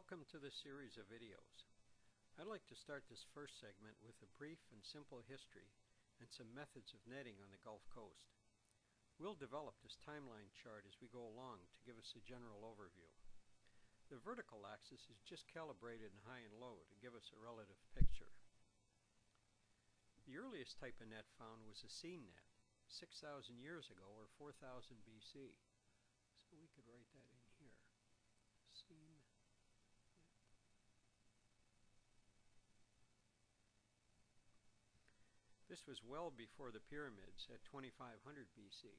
Welcome to this series of videos. I'd like to start this first segment with a brief and simple history and some methods of netting on the Gulf Coast. We'll develop this timeline chart as we go along to give us a general overview. The vertical axis is just calibrated in high and low to give us a relative picture. The earliest type of net found was a seine net, 6,000 years ago or 4,000 BC. So we could write that in here. Seine. This was well before the pyramids at 2500 BC.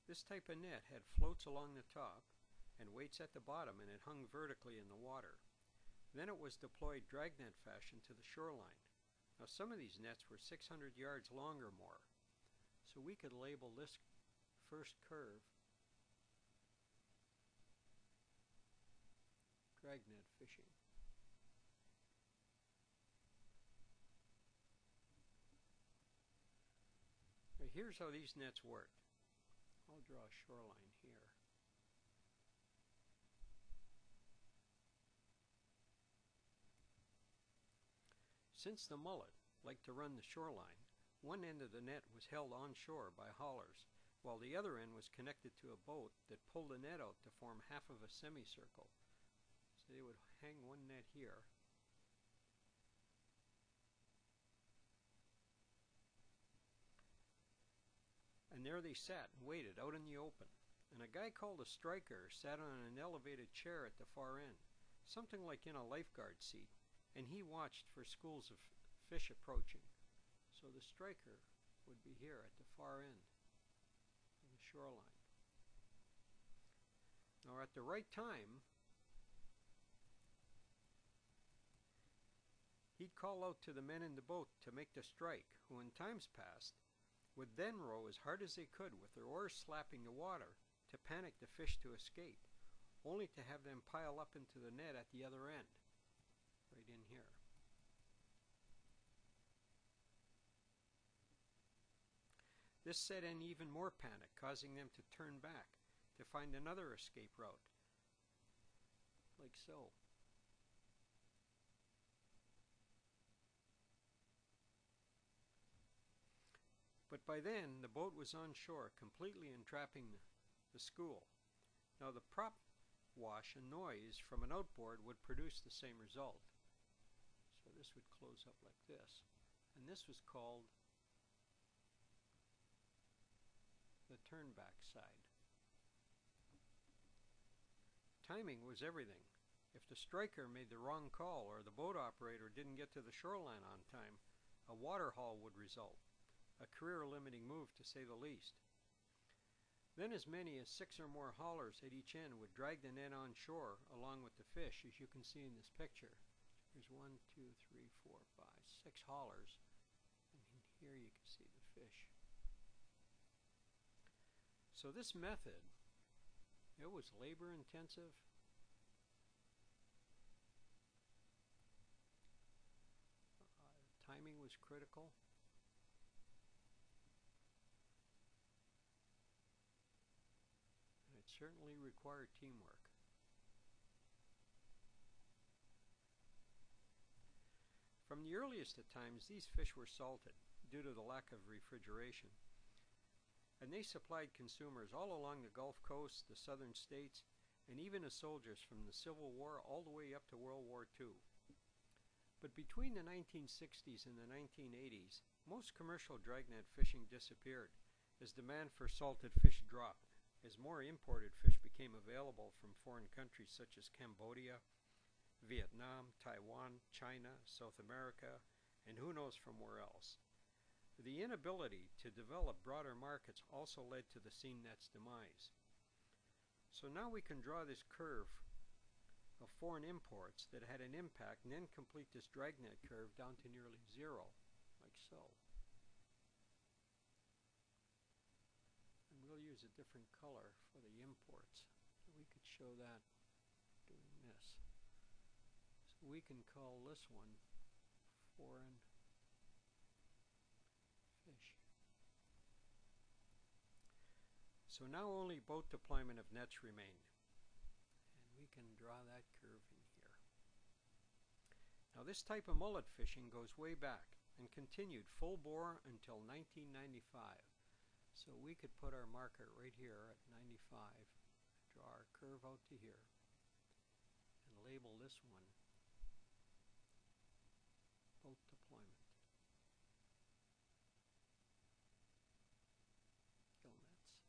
This type of net had floats along the top and weights at the bottom, and it hung vertically in the water. Then it was deployed dragnet fashion to the shoreline. Now some of these nets were 600 yards long or more, so we could label this first curve dragnet fishing. Now here's how these nets worked. I'll draw a shoreline here. Since the mullet liked to run the shoreline, one end of the net was held onshore by haulers, while the other end was connected to a boat that pulled the net out to form half of a semicircle. So they would hang one net here, and there they sat and waited out in the open. And a guy called a striker sat on an elevated chair at the far end, something like in a lifeguard seat, and he watched for schools of fish approaching. So the striker would be here at the far end of the shoreline. Now at the right time, he'd call out to the men in the boat to make the strike, who in times past would then row as hard as they could with their oars slapping the water to panic the fish to escape, only to have them pile up into the net at the other end, right in here. This set in even more panic, causing them to turn back to find another escape route, like so. But by then, the boat was on shore, completely entrapping the school. Now the prop wash and noise from an outboard would produce the same result. So this would close up like this. And this was called the turn back side. Timing was everything. If the striker made the wrong call or the boat operator didn't get to the shoreline on time, a water haul would result. A career-limiting move, to say the least. Then as many as 6 or more haulers at each end would drag the net on shore along with the fish, as you can see in this picture. There's 1, 2, 3, 4, 5, 6 haulers, and here you can see the fish. So this method, it was labor-intensive. Timing was critical. Certainly required teamwork. From the earliest of times, these fish were salted due to the lack of refrigeration, and they supplied consumers all along the Gulf Coast, the southern states, and even as soldiers from the Civil War all the way up to World War II. But between the 1960s and the 1980s, most commercial dragnet fishing disappeared as demand for salted fish dropped, as more imported fish became available from foreign countries such as Cambodia, Vietnam, Taiwan, China, South America, and who knows from where else. The inability to develop broader markets also led to the seine net's demise. So now we can draw this curve of foreign imports that had an impact and then complete this dragnet curve down to nearly zero, like so. We'll use a different color for the imports. So we could show that doing this. So we can call this one foreign fish. So now only boat deployment of nets remained. And we can draw that curve in here. Now this type of mullet fishing goes way back and continued full bore until 1995. So we could put our marker right here at 95, draw our curve out to here, and label this one boat deployment. Gill nets.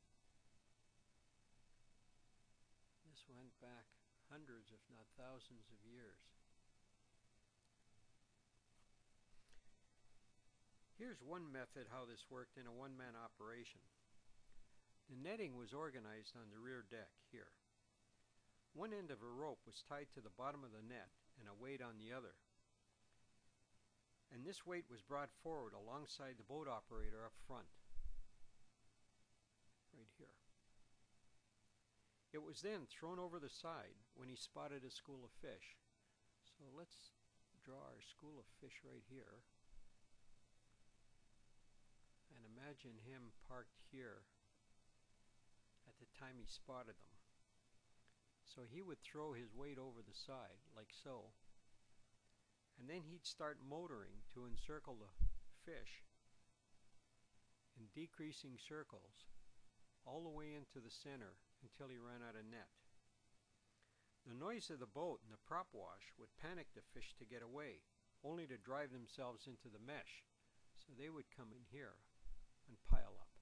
This went back hundreds, if not thousands of years. Here's one method how this worked in a one-man operation. The netting was organized on the rear deck here. One end of a rope was tied to the bottom of the net and a weight on the other. And this weight was brought forward alongside the boat operator up front, right here. It was then thrown over the side when he spotted a school of fish. So let's draw our school of fish right here. And imagine him parked here at the time he spotted them. So he would throw his weight over the side, like so, and then he'd start motoring to encircle the fish in decreasing circles all the way into the center until he ran out of net. The noise of the boat and the prop wash would panic the fish to get away, only to drive themselves into the mesh, so they would come in here and pile up.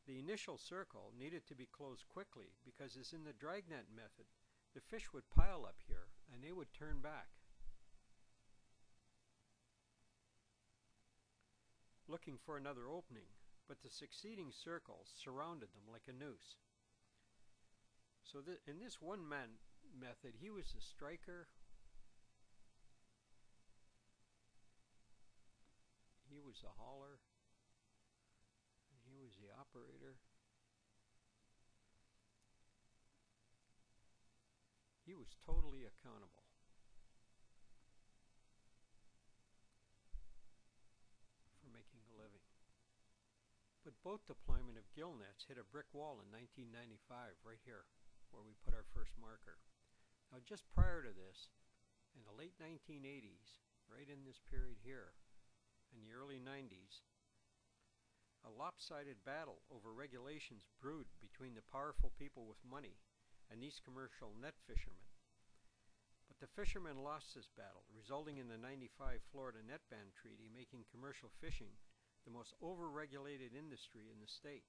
The initial circle needed to be closed quickly because, as in the dragnet method, the fish would pile up here and they would turn back, looking for another opening, but the succeeding circles surrounded them like a noose. So in this one-man method, he was the striker, he was the hauler, and he was the operator. He was totally accountable. For making a living. But boat deployment of gill nets hit a brick wall in 1995, right here, where we put our first marker. Now just prior to this, in the late 1980s, right in this period here, in the early 90s, a lopsided battle over regulations brewed between the powerful people with money and these commercial net fishermen. But the fishermen lost this battle, resulting in the 95 Florida Net Ban Treaty making commercial fishing the most over-regulated industry in the state.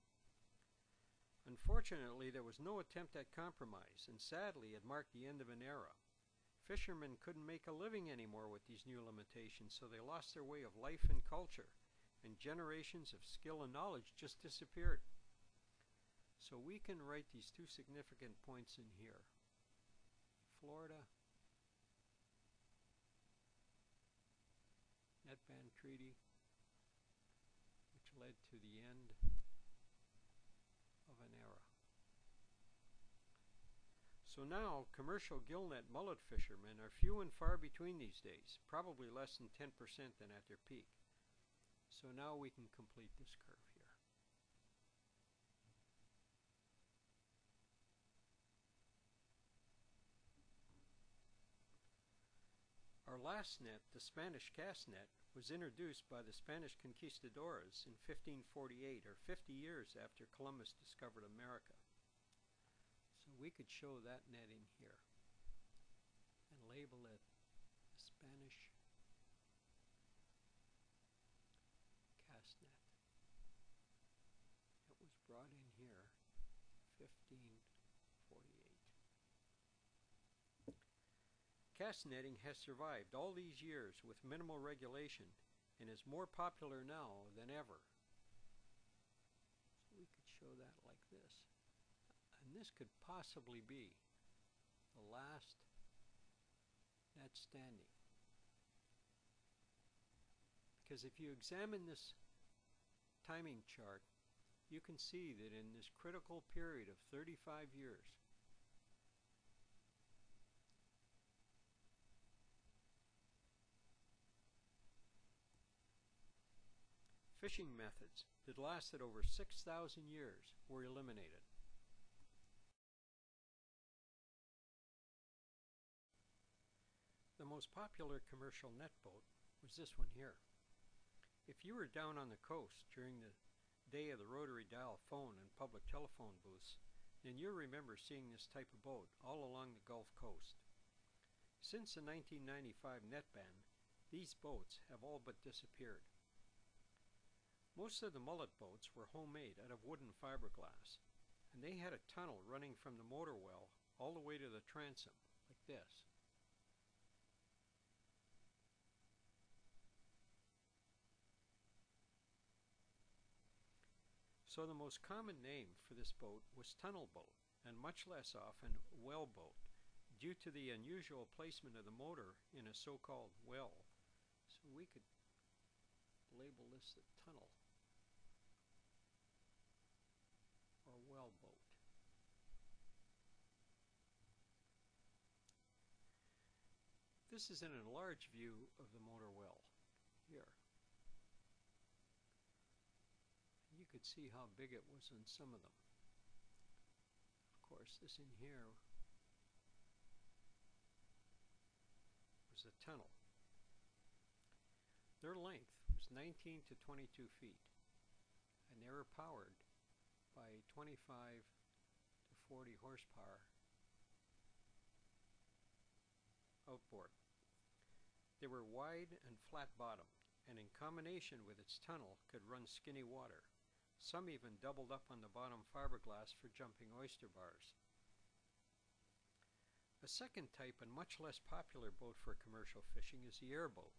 Unfortunately, there was no attempt at compromise, and sadly it marked the end of an era. Fishermen couldn't make a living anymore with these new limitations, so they lost their way of life and culture, and generations of skill and knowledge just disappeared. So we can write these two significant points in here. Florida Net Ban Treaty, which led to the end of an era. So now, commercial gillnet mullet fishermen are few and far between these days, probably less than 10% than at their peak. So now we can complete this curve here. Our last net, the Spanish cast net, was introduced by the Spanish conquistadores in 1548, or 50 years after Columbus discovered America. So we could show that net in here and label it the Spanish cast net. It was brought in here 1548. Cast netting has survived all these years with minimal regulation and is more popular now than ever. So we could show that like this. And this could possibly be the last net standing. Because if you examine this timing chart, you can see that in this critical period of 35 years, fishing methods that lasted over 6,000 years were eliminated. The most popular commercial net boat was this one here. If you were down on the coast during the day of the rotary dial phone and public telephone booths, then you'll remember seeing this type of boat all along the Gulf Coast. Since the 1995 net ban, these boats have all but disappeared. Most of the mullet boats were homemade out of wooden fiberglass, and they had a tunnel running from the motor well all the way to the transom, like this. So the most common name for this boat was tunnel boat, and much less often well boat, due to the unusual placement of the motor in a so-called well. So we could label this the tunnel or well boat. This is an enlarged view of the motor well here. You could see how big it was on some of them. Of course, this in here was the tunnel. Their length was 19 to 22 feet, and they were powered by 25 to 40 horsepower outboard. They were wide and flat bottomed, and in combination with its tunnel could run skinny water. Some even doubled up on the bottom fiberglass for jumping oyster bars. A second type and much less popular boat for commercial fishing is the airboat.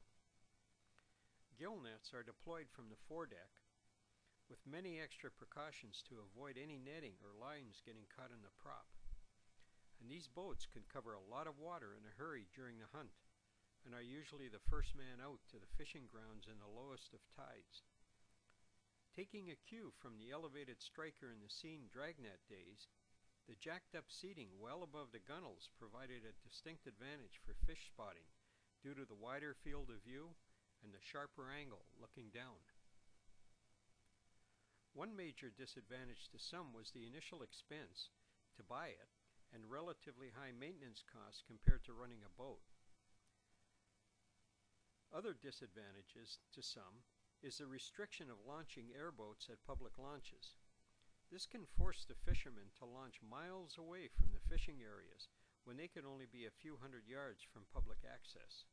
Gill nets are deployed from the foredeck with many extra precautions to avoid any netting or lines getting caught in the prop. And these boats can cover a lot of water in a hurry during the hunt and are usually the first man out to the fishing grounds in the lowest of tides. Taking a cue from the elevated striker in the Scene dragnet days, the jacked up seating well above the gunnels provided a distinct advantage for fish spotting due to the wider field of view and the sharper angle looking down. One major disadvantage to some was the initial expense to buy it and relatively high maintenance costs compared to running a boat. Other disadvantages to some is the restriction of launching airboats at public launches. This can force the fishermen to launch miles away from the fishing areas when they can only be a few hundred yards from public access.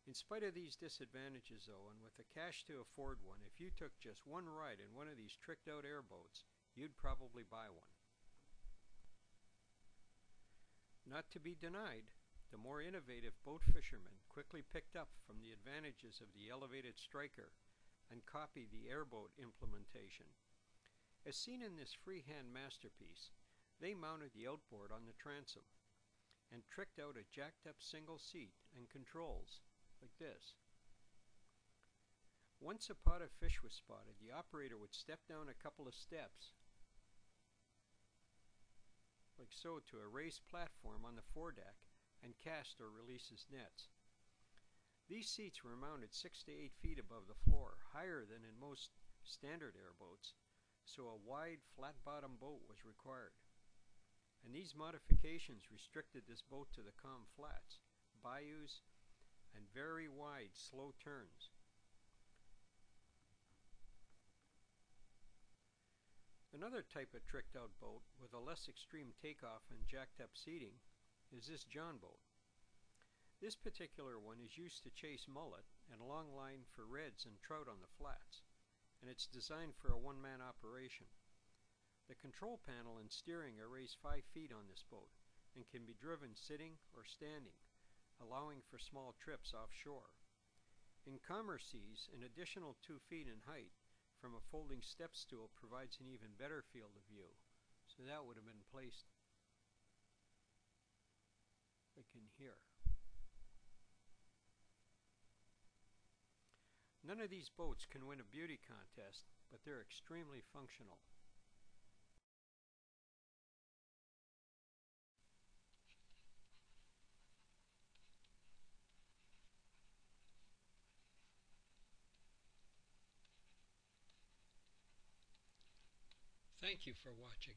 In spite of these disadvantages though, and with the cash to afford one, if you took just one ride in one of these tricked out airboats, you'd probably buy one. Not to be denied, the more innovative boat fishermen quickly picked up from the advantages of the elevated striker and copied the airboat implementation. As seen in this freehand masterpiece, they mounted the outboard on the transom and tricked out a jacked up single seat and controls like this. Once a pot of fish was spotted, the operator would step down a couple of steps like so to a raised platform on the foredeck and cast or release his nets. These seats were mounted 6 to 8 feet above the floor, higher than in most standard airboats, so a wide, flat-bottom boat was required. And these modifications restricted this boat to the calm flats, bayous, and very wide, slow turns. Another type of tricked-out boat with a less extreme takeoff and jacked-up seating is this John boat. This particular one is used to chase mullet and long line for reds and trout on the flats, and it's designed for a one-man operation. The control panel and steering are raised 5 feet on this boat and can be driven sitting or standing, allowing for small trips offshore. In calmer seas, an additional 2 feet in height from a folding step stool provides an even better field of view, so that would have been placed like in here. None of these boats can win a beauty contest, but they're extremely functional. Thank you for watching.